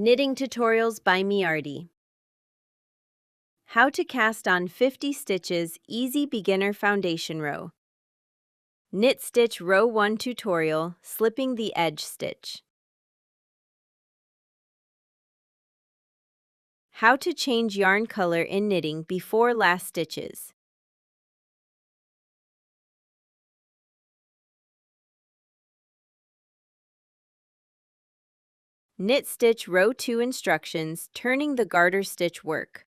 Knitting Tutorials by Miarti. How to cast on 50 stitches easy beginner foundation row. Knit stitch row 1 tutorial, slipping the edge stitch. How to change yarn color in knitting before last stitches. Knit stitch row 2 instructions, turning the garter stitch work.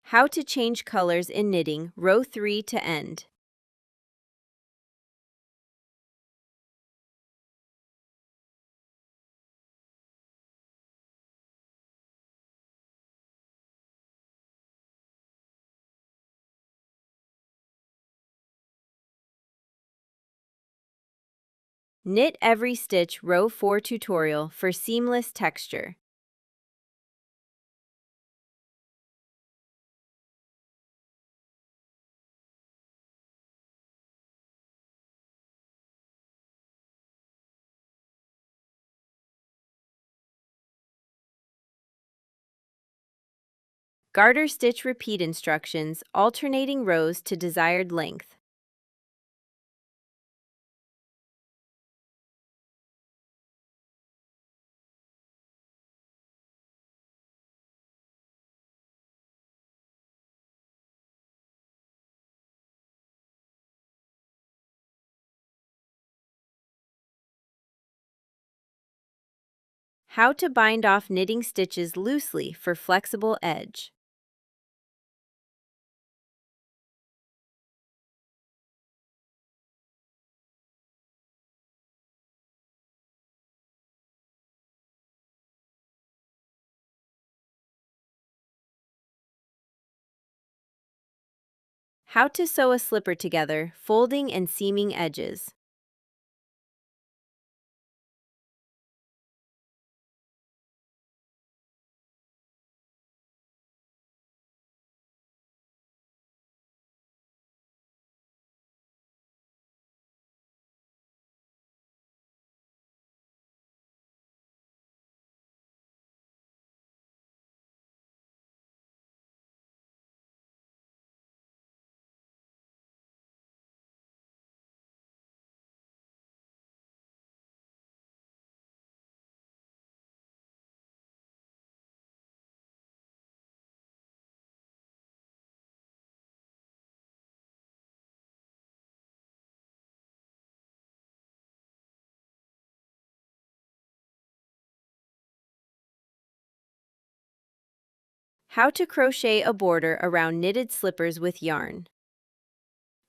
How to change colors in knitting row 3 to end. Knit every stitch row 4 tutorial for seamless texture. Garter stitch repeat instructions, alternating rows to desired length. How to bind off knitting stitches loosely for flexible edge. How to sew a slipper together, folding and seaming edges. How to crochet a border around knitted slippers with yarn.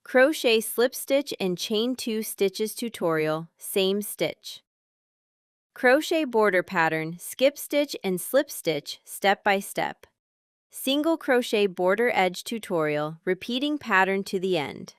Crochet slip stitch and chain 2 stitches tutorial, same stitch. Crochet border pattern, skip stitch and slip stitch, step by step. Single crochet border edge tutorial, repeating pattern to the end.